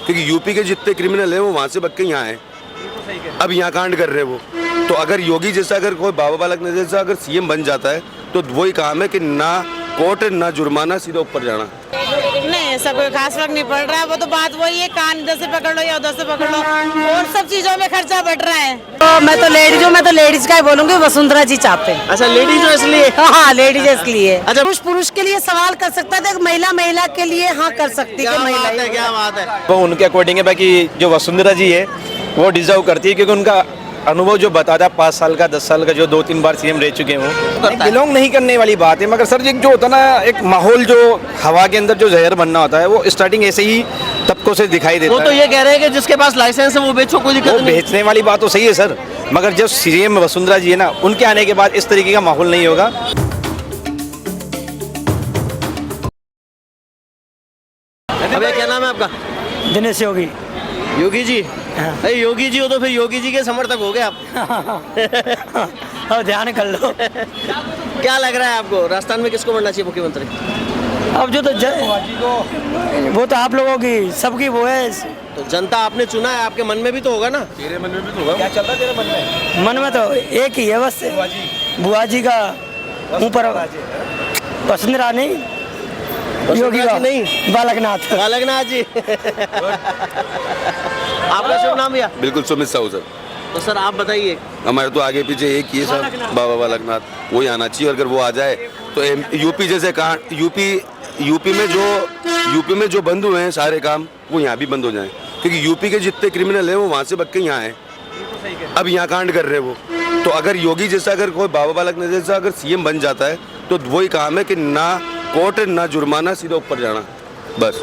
क्योंकि यूपी के जितने क्रिमिनल हैं वो वहाँ से बच के यहाँ हैं, अब यहाँ कांड कर रहे हैं वो। तो अगर योगी जैसा अगर कोई बाबा बालक नाथ जैसा अगर सीएम बन जाता है तो वही काम है कि ना कोर्ट ना जुर्माना, सीधा ऊपर जाना। नहीं, ऐसा कोई खास फर्क नहीं पड़ रहा है। वो तो बात वही है, कान इधर से पकड़ लो या उधर से पकड़ लो, और सब चीजों में खर्चा बढ़ रहा है। तो मैं तो लेडीज का ही बोलूंगी, वसुंधरा जी चाहते हैं। अच्छा, लेडीज हो इसलिए? हाँ, लेडीज इसलिए। अच्छा, पुरुष के लिए सवाल कर सकता है, महिला के लिए हाँ कर सकती है। महिला क्या बात है। वो उनके अकॉर्डिंग है, बाकी जो वसुंधरा जी है वो डिजर्व करती है, क्योंकि उनका अनुभव जो बताता है 5 साल का 10 साल का, जो 2-3 बार सीएम रह चुके हैं वो बिलोंग नहीं करने वाली बात है। मगर सर एक जो होता है ना, एक माहौल जो हवा के अंदर जो जहर बनना होता है वो स्टार्टिंग ऐसे ही तबकों से दिखाई देता है। वो तो ये कह रहे हैं कि जिसके पास लाइसेंस है वो बेचो, कोई दिक्कत नहीं। बेचने वाली बात तो सही है सर, मगर जब सीएम वसुंधरा जी है ना, उनके आने के बाद इस तरीके का माहौल नहीं होगा। अबे क्या नाम है आपका? दिनेश योगी। योगी जी? अरे योगी जी हो तो फिर योगी जी के समर्थक हो गए आप। अब ध्यान कर लो। क्या लग रहा है आपको, राजस्थान में किसको बनना चाहिए मुख्यमंत्री? अब जो तो वो तो आप लोगों की सबकी वो है। तो जनता आपने चुना है, आपके मन में भी तो होगा ना? तेरे मन में भी तो होगा। क्या चल रहा है तेरे मन में? मन में तो एक ही है बस, बुआ जी का ऊपर, वसुंधरा नहीं, योगी का नहीं, बालकनाथ। बालकनाथ जी। आपका शुभ नाम भैया? बिल्कुल सुमित साहू सर। तो सर आप बताइए। हमारे तो आगे पीछे एक ही है सर, बाबा बालकनाथ, वही आना चाहिए। अगर वो आ जाए तो यूपी जैसे कांड, यूपी में जो बंद हुए हैं सारे काम, वो यहाँ भी बंद हो जाएं, क्योंकि यूपी के जितने क्रिमिनल हैं वो वहाँ से बच के यहाँ हैं, अब यहाँ कांड कर रहे हैं वो। तो अगर योगी जैसा अगर कोई बाबा बालकनाथ जैसा अगर सीएम बन जाता है तो वही काम है कि ना कोर्ट ना जुर्माना, सीधा ऊपर जाना, बस।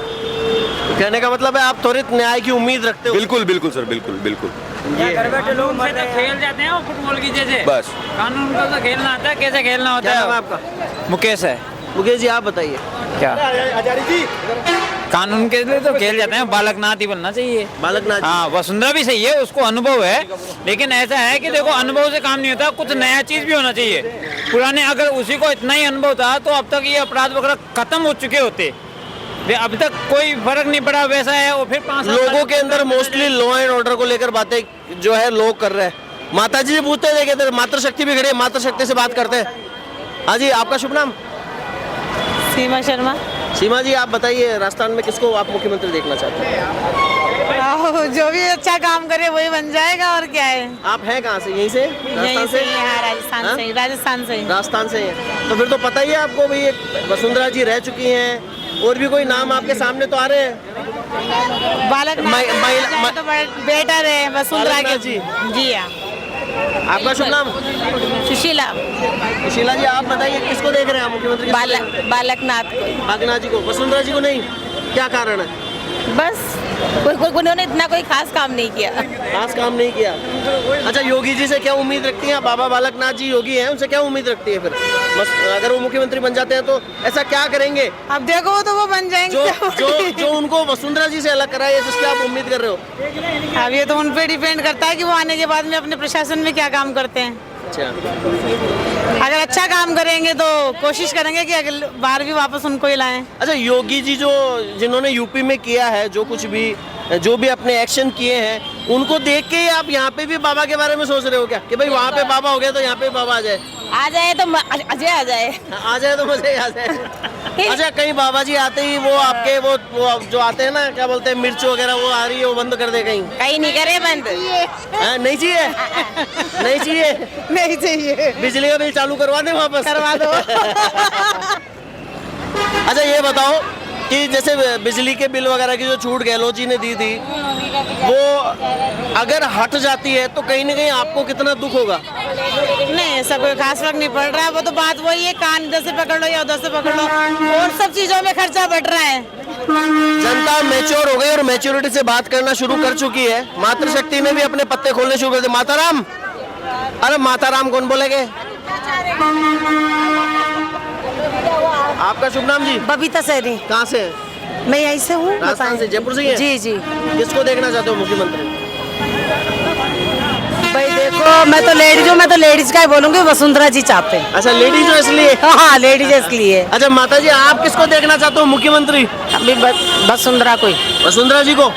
कहने का मतलब है आप त्वरित न्याय की उम्मीद रखते हो? बिल्कुल बिल्कुल सर, बिल्कुल बिल्कुल। घर बैठे लोग तो खेल जाते हैं फुटबॉल की जैसे, बस कानून को तो खेलना आता है, कैसे खेलना होता क्या नाम है है। आपका? मुकेश है। मुकेश जी आप बताइए। क्या कानून के लिए तो खेल जाते हैं, बालकनाथ ही बनना चाहिए। बालकनाथ जी। हाँ, वसुंधरा भी सही है, उसको अनुभव है, लेकिन ऐसा है कि देखो अनुभव से काम नहीं होता, कुछ नया चीज भी होना चाहिए। पुराने अगर उसी को इतना ही अनुभव था तो अब तक ये अपराध वगैरह खत्म हो चुके होते, अभी तक कोई फर्क नहीं पड़ा। वैसा है वो फिर 5 साल लोगों के अंदर मोस्टली लॉ एंड ऑर्डर को लेकर बातें जो है लोग कर रहे हैं। माता जी से पूछते हैं, देखे मातृशक्ति भी खड़ी है, मातृशक्ति से बात करते हैं। हाँ जी, आपका शुभ नाम? सीमा शर्मा। सीमा जी आप बताइए, राजस्थान में किसको आप मुख्यमंत्री देखना चाहते हैं? जो भी अच्छा काम करे वही बन जाएगा, और क्या है। आप हैं कहाँ से? यहीं से? राजस्थान से? हाँ, राजस्थान हाँ? से। राजस्थान से हैं। तो फिर तो पता ही है आपको भाई, वसुंधरा जी रह चुकी हैं, और भी कोई नाम आपके सामने तो आ रहे हैं। बालकनाथ तो बेटर है वसुंधरा के जी। जी हाँ। आपका शुभ नाम? सुशीला। सुशीला जी आप बताइए, किसको देख रहे हैं आप मुख्यमंत्री? बालकनाथ को। बालकनाथ जी को, वसुंधरा जी को नहीं? क्या कारण है? बस उन्होंने इतना कोई खास काम नहीं किया। खास काम नहीं किया। अच्छा, योगी जी से क्या उम्मीद रखती हैं? बाबा बालकनाथ जी योगी हैं, उनसे क्या उम्मीद रखती है फिर? बस अगर वो मुख्यमंत्री बन जाते हैं तो ऐसा क्या करेंगे? अब देखो तो वो बन जाएंगे जो उनको वसुंधरा जी से अलग कराए, जिसकी आप उम्मीद कर रहे हो? अब ये तो उन पे डिपेंड करता है कि वो आने के बाद में अपने प्रशासन में क्या काम करते हैं। अच्छा, अगर अच्छा काम करेंगे तो कोशिश करेंगे कि अगली बार भी वापस उनको ही लाएं। अच्छा, योगी जी जिन्होंने यूपी में किया है, जो भी अपने एक्शन किए हैं, उनको देख के आप यहाँ पे भी बाबा के बारे में सोच रहे हो क्या कि भाई वहाँ पे बाबा हो गया तो यहाँ पे बाबा आ जाए? आ जाए तो अजय आ जाए। आ जाए तो मजे आ जाए। अच्छा, कहीं बाबा जी आते ही वो आपके वो जो आते हैं ना, क्या बोलते हैं, मिर्च वगैरह वो आ रही है, वो बंद कर दे कहीं नहीं करे बंद। नहीं चाहिए? नहीं चाहिए? नहीं चाहिए। बिजली का बिल चालू करवा दे, वापस करवा दो। अच्छा, ये बताओ कि जैसे बिजली के बिल वगैरह की जो छूट गहलोत जी ने दी थी, वो अगर हट जाती है तो कहीं ना कहीं आपको कितना दुख होगा? नहीं, ऐसा कोई खास फर्क नहीं पड़ रहा है। वो तो बात वही है, कान इधर से पकड़ लो या उधर से पकड़ लो, और सब चीजों में खर्चा बढ़ रहा है। जनता मैच्योर हो गई और मैच्योरिटी से बात करना शुरू कर चुकी है। मातृशक्ति ने भी अपने पत्ते खोलने शुरू कर दिए। माताराम, अरे माताराम कौन बोलेंगे? आपका शुभ नाम जी? बबीता सैनी। कहाँ से? मैं यहीं से हूँ। राजस्थान से, जयपुर से ही हैं? जी जी। किसको देखना चाहते हो मुख्यमंत्री? भाई देखो, मैं तो लेडीज का ही बोलूंगी, वसुंधरा जी चाहते हैं। अच्छा, लेडीज हो इसलिए? हाँ, लेडीज इसलिए। अच्छा माता जी, आप किसको देखना चाहते हो मुख्यमंत्री? अभी वसुंधरा को ही। वसुंधरा जी को?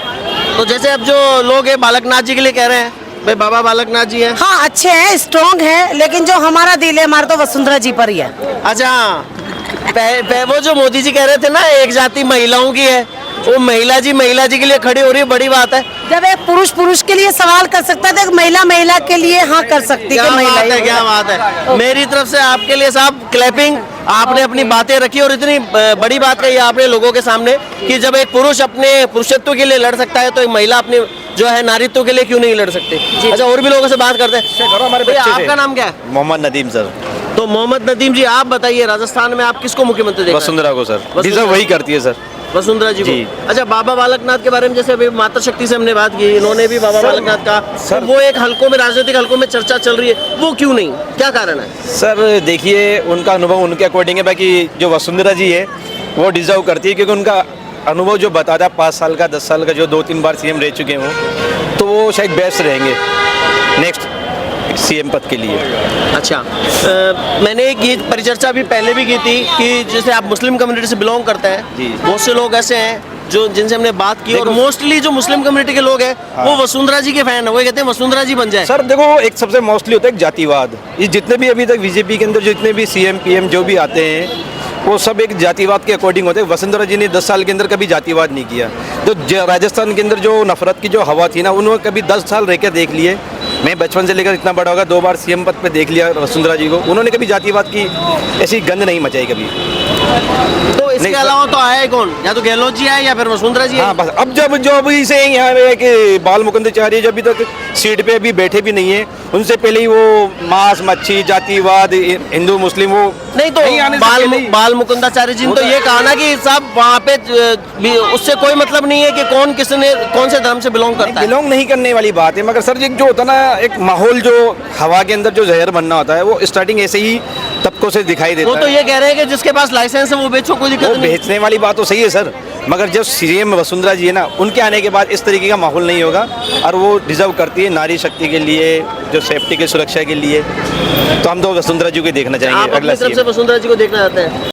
तो जैसे अब जो लोग हैं बालकनाथ जी के लिए कह रहे हैं भाई बाबा बालकनाथ जी हैं। हाँ अच्छे हैं, स्ट्रॉन्ग है, लेकिन जो हमारा दिल है हमारा तो वसुंधरा जी पर ही है। अच्छा वो जो मोदी जी कह रहे थे ना एक जाति महिलाओं की है, वो महिला जी के लिए खड़ी हो रही है, बड़ी बात है। जब एक पुरुष पुरुष के लिए सवाल कर सकता है तो एक महिला महिला के लिए हाँ कर सकती है। क्या कि बात है, महिला क्या बात है। मेरी तरफ से आपके लिए साहब क्लैपिंग। आपने अपनी बातें रखी और इतनी बड़ी बात कही आपने लोगों के सामने कि जब एक पुरुष अपने पुरुषत्व के लिए लड़ सकता है तो एक महिला अपने जो है नारीत्व के लिए क्यों नहीं लड़ सकती। अच्छा और भी लोगों से बात करते हैं। भैया आपका नाम क्या है? मोहम्मद नदीम सर। तो मोहम्मद नदीम जी आप बताइए राजस्थान में आप किसको मुख्यमंत्री देखना है? वसुंधरा को सर, वसुंधरा। डिजर्व वही करती है सर। वसुंधरा जी जी। को। अच्छा बाबा बालकनाथ के बारे में जैसे अभी मातृशक्ति से हमने बात की, इन्होंने भी बाबा बालकनाथ का सर- वो एक हलकों में राजनीतिक हलकों में चर्चा चल रही है, वो क्यों नहीं, क्या कारण है? सर देखिए उनका अनुभव उनके अकॉर्डिंग है, बाकी जो वसुंधरा जी है वो डिजर्व करती है क्योंकि उनका अनुभव जो बताता है 5 साल का 10 साल का, जो 2-3 बार सीएम रह चुके हैं वो, तो वो शायद बेस्ट रहेंगे नेक्स्ट सीएम पद के लिए। अच्छा मैंने एक ये परिचर्चा भी पहले भी की थी कि जैसे आप मुस्लिम कम्युनिटी से बिलोंग करते हैं, जी। बहुत से लोग ऐसे हैं जो जिनसे हमने बात की और मोस्टली जो मुस्लिम कम्युनिटी के लोग हैं वो वसुंधरा जी के फैन है, वो कहते हैं वसुंधरा जी बन जाए। सर देखो एक सबसे मोस्टली होता है एक जातिवाद। ये जितने भी अभी तक बीजेपी के अंदर जितने भी सीएम पीएम जो भी आते हैं वो सब एक जातिवाद के अकॉर्डिंग होते हैं। वसुंधरा जी ने 10 साल के अंदर कभी जातिवाद नहीं किया। तो राजस्थान के अंदर जो नफरत की जो हवा थी ना, उन्होंने कभी 10 साल रह के देख लिए। मैं बचपन से लेकर इतना बड़ा होगा 2 बार सीएम पद पे देख लिया वसुंधरा जी को, उन्होंने कभी जातिवाद की ऐसी गंध नहीं मचाई कभी। तो इसके नहीं, अलावा तो आया ही कौन, या तो गहलोत जी आए या फिर वसुंधरा जी हाँ आए। बस अब जब जो अभी से यहाँ पे है कि बाल मुकुंदाचार्य जो अभी तक सीट पे अभी बैठे भी नहीं है, उनसे पहले ही वो मांस मच्छी जातिवाद हिंदू मुस्लिम वो नहीं तो आने से पहले ही- बाल मुकुंदाचार्य जी ने तो ये कहा ना कि साहब वहाँ पे भी उससे कोई मतलब नहीं है कि कौन किसने कौन से धर्म से बिलोंग करता है। बिलोंग नहीं करने वाली बात है, मगर सर एक जो होता है ना एक माहौल जो हवा के अंदर जो जहर बनना होता है वो स्टार्टिंग ऐसे ही तबकों से दिखाई देता वो तो है। ये कह रहे हैं कि जिसके पास लाइसेंस है वो बेचो, कोई वो दिक्कत नहीं। बेचने वाली बात तो सही है सर, मगर जब सीएम वसुंधरा जी है ना, उनके आने के बाद इस तरीके का माहौल नहीं होगा और वो डिजर्व करती है नारी शक्ति के लिए, जो सेफ्टी की सुरक्षा के लिए। तो हम तो वसुंधरा जी को देखना आप चाहेंगे अपनी अगला तरफ से सीएम। वसुंधरा जी को देखना चाहते हैं।